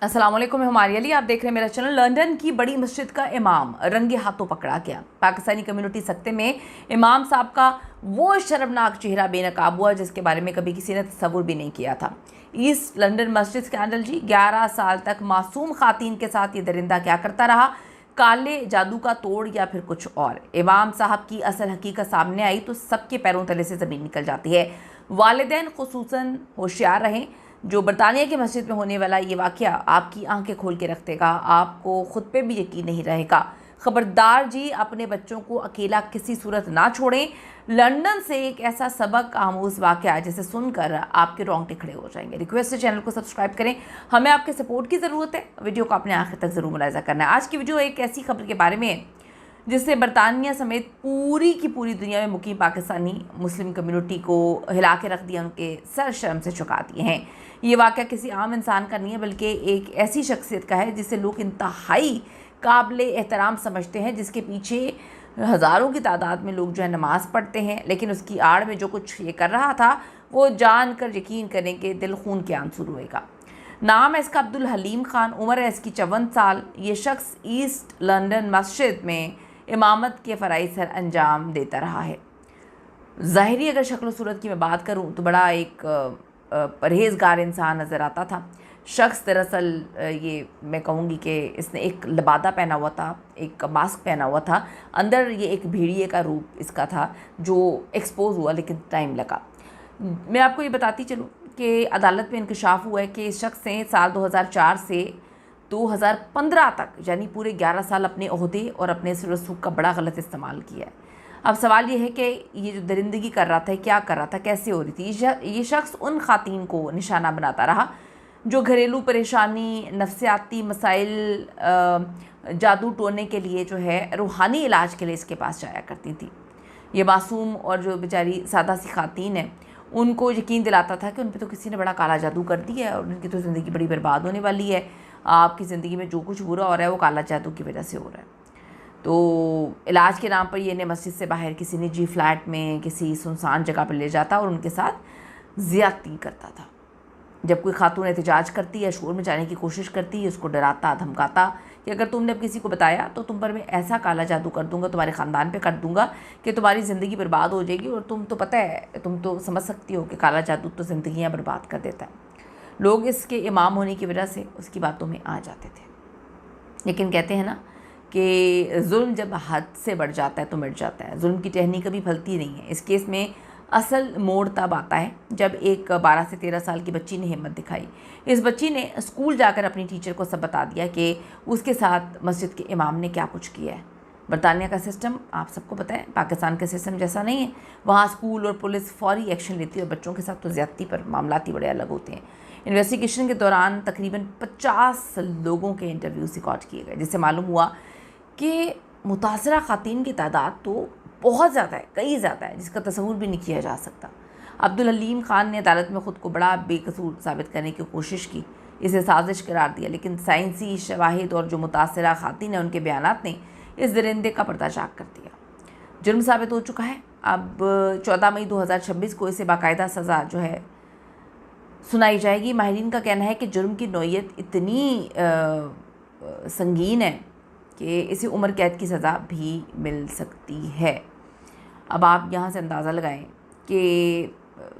अस्सलाम वालेकुम, मैं हमारी अली। आप देख रहे हैं मेरा चैनल। लंदन की बड़ी मस्जिद का इमाम रंगे हाथों पकड़ा गया। पाकिस्तानी कम्युनिटी सख्ते में इमाम साहब का वो शर्मनाक चेहरा बेनकाब हुआ जिसके बारे में कभी किसी ने तस्वुर भी नहीं किया था। ईस्ट लंदन मस्जिद स्कैंडल जी। 11 साल तक मासूम खातून के साथ ये दरिंदा क्या करता रहा, काले जादू का तोड़ या फिर कुछ और। इमाम साहब की असल हकीकत सामने आई तो सबके पैरों तले से ज़मीन निकल जाती है। वालिदैन खुसूसन होशियार रहें। जो बरतानिया की मस्जिद में होने वाला ये वाक़या आपकी आंखें खोल के रख देगा, आपको ख़ुद पे भी यकीन नहीं रहेगा। ख़बरदार जी, अपने बच्चों को अकेला किसी सूरत ना छोड़ें। लंदन से एक ऐसा सबक आमूज़ वाक़या जिसे सुनकर आपके रोंगटे खड़े हो जाएंगे। रिक्वेस्ट है चैनल को सब्सक्राइब करें, हमें आपके सपोर्ट की ज़रूरत है। वीडियो को अपने आखिर तक ज़रूर मुलाहिज़ा करना है। आज की वीडियो एक ऐसी खबर के बारे में है जिससे बरतानिया समेत पूरी की पूरी दुनिया में मुकीम पाकिस्तानी मुस्लिम कम्युनिटी को हिला के रख दिया, उनके सर शर्म से झुका दिए हैं। ये वाक़या किसी आम इंसान का नहीं है बल्कि एक ऐसी शख्सियत का है जिसे लोग इंतहाई काबिल एहतराम समझते हैं, जिसके पीछे हज़ारों की तादाद में लोग जो है नमाज़ पढ़ते हैं। लेकिन उसकी आड़ में जो कुछ ये कर रहा था वो जान कर यकीन करें कि दिल खून के आंसू रोएगा। नाम है इसका अब्दुल हलीम ख़ान, उम्र है इसकी 54 साल। ये शख्स ईस्ट लंदन मस्जिद में इमामत के फ़राइज़ सर अंजाम देता रहा है। ज़ाहिरी अगर शक्ल सूरत की मैं बात करूं तो बड़ा एक परहेज़गार इंसान नज़र आता था। शख्स दरअसल ये मैं कहूँगी कि इसने एक लबादा पहना हुआ था, एक मास्क पहना हुआ था, अंदर ये एक भेड़िए का रूप इसका था जो एक्सपोज हुआ, लेकिन टाइम लगा। मैं आपको ये बताती चलूँ कि अदालत में इंकशाफ हुआ है कि इस शख्स ने साल 2004 से 2015 तक यानी पूरे 11 साल अपने ओहदे और अपने रसूख का बड़ा गलत इस्तेमाल किया है। अब सवाल ये है कि ये जो दरिंदगी कर रहा था, क्या कर रहा था, कैसे हो रही थी। ये शख्स उन खातून को निशाना बनाता रहा जो घरेलू परेशानी, नफ्सियाती मसाइल, जादू टोने के लिए जो है रूहानी इलाज के लिए इसके पास जाया करती थी। ये मासूम और जो बेचारी सादा सी खातून है उनको यकीन दिलाता था कि उन पर तो किसी ने बड़ा काला जादू कर दिया है और उनकी तो ज़िंदगी बड़ी बर्बाद होने वाली है। आपकी ज़िंदगी में जो कुछ बुरा हो रहा है वो काला जादू की वजह से हो रहा है। तो इलाज के नाम पर ये इन्हें मस्जिद से बाहर किसी निजी फ्लैट में किसी सुनसान जगह पर ले जाता और उनके साथ ज़्यादती करता था। जब कोई खातून एहतजाज करती या शोर मचाने की कोशिश करती, उसको डराता धमकाता कि अगर तुमने अब किसी को बताया तो तुम पर मैं ऐसा काला जादू कर दूंगा, तुम्हारे ख़ानदान पे कर दूंगा कि तुम्हारी ज़िंदगी बर्बाद हो जाएगी। और तुम तो पता है, तुम तो समझ सकती हो कि काला जादू तो ज़िंदगियाँ बर्बाद कर देता है। लोग इसके इमाम होने की वजह से उसकी बातों में आ जाते थे। लेकिन कहते हैं ना कि जुल्म जब हद से बढ़ जाता है तो मिट जाता है। जुल्म की टहनी कभी फलती नहीं है। इस केस में असल मोड़ तब आता है जब एक 12 से 13 साल की बच्ची ने हिम्मत दिखाई। इस बच्ची ने स्कूल जाकर अपनी टीचर को सब बता दिया कि उसके साथ मस्जिद के इमाम ने क्या कुछ किया है। बरतानिया का सिस्टम आप सबको पता है, पाकिस्तान के सिस्टम जैसा नहीं है। वहाँ स्कूल और पुलिस फौरी एक्शन लेती है और बच्चों के साथ तो ज़्यादती पर मामलात ही बड़े अलग होते हैं। इन्वेस्टिगेशन के दौरान तकरीबन 50 लोगों के इंटरव्यूज़ रिकॉर्ड किए गए, जिससे मालूम हुआ कि मुतासरा खातून की तादाद तो बहुत ज़्यादा है, कई ज़्यादा है, जिसका तस्वुर भी नहीं किया जा सकता। अब्दुल हलीम ख़ान ने अदालत में ख़ुद को बड़ा बेकसूर साबित करने की कोशिश की, इसे साजिश करार दिया, लेकिन साइंसी शवाहिद और जो मुतासरा खातून है उनके बयानात ने इस दरिंदे का पर्दाचाक कर दिया। जुर्म साबित हो चुका है। अब 14 मई 2026 को इसे बाकायदा सज़ा जो है सुनाई जाएगी। माहिरीन का कहना है कि जुर्म की नौइयत इतनी संगीन है कि इसे उम्र कैद की सज़ा भी मिल सकती है। अब आप यहाँ से अंदाज़ा लगाएं कि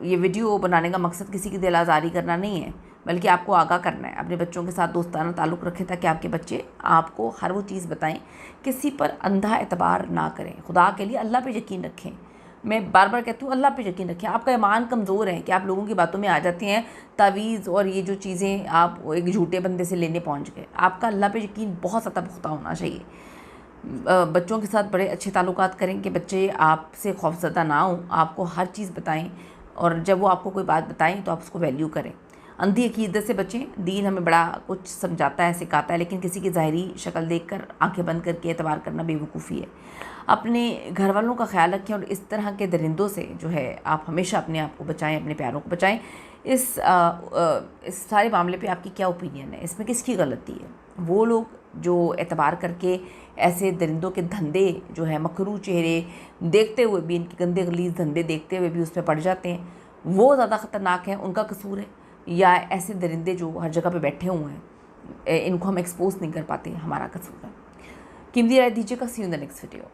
ये वीडियो बनाने का मकसद किसी की दिल आज़ारी करना नहीं है, बल्कि आपको आगाह करना है। अपने बच्चों के साथ दोस्ताना ताल्लुक़ रखें ताकि आपके बच्चे आपको हर वो चीज़ बताएं। किसी पर अंधा एतबार ना करें। खुदा के लिए अल्लाह पे यकीन रखें। मैं बार बार कहती हूँ, अल्लाह पे यकीन रखें। आपका ईमान कमज़ोर है कि आप लोगों की बातों में आ जाते हैं, तावीज़ और ये जो चीज़ें आप एक झूठे बंदे से लेने पहुँच गए। आपका अल्लाह पे यकीन बहुत ज़्यादा पुख्ता होना चाहिए। बच्चों के साथ बड़े अच्छे ताल्लुकात करें कि बच्चे आपसे खौफज़दा ना हों, आपको हर चीज़ बताएं और जब वो आपको कोई बात बताएं तो आप उसको वैल्यू करें। अंधी अकीदत से बचें। दीन हमें बड़ा कुछ समझाता है, सिखाता है, लेकिन किसी की ज़ाहिरी शक्ल देखकर आंखें बंद करके एतबार करना बेवकूफ़ी है। अपने घर वालों का ख्याल रखें और इस तरह के दरिंदों से जो है आप हमेशा अपने आप को बचाएं, अपने प्यारों को बचाएं। इस सारे मामले पे आपकी क्या ओपिनियन है, इसमें किसकी गलती है? वो लोग जो एतबार करके ऐसे दरिंदों के धंधे जो है मकरू चेहरे देखते हुए भी, इनके गंदे गलीज़ धंधे देखते हुए भी उस पर पड़ जाते हैं, वो ज़्यादा ख़तरनाक हैं, उनका कसूर है? या ऐसे दरिंदे जो हर जगह पे बैठे हुए हैं इनको हम एक्सपोज नहीं कर पाते, हमारा कसूर है। कीमती राय दीजिएगा। See you in the next video.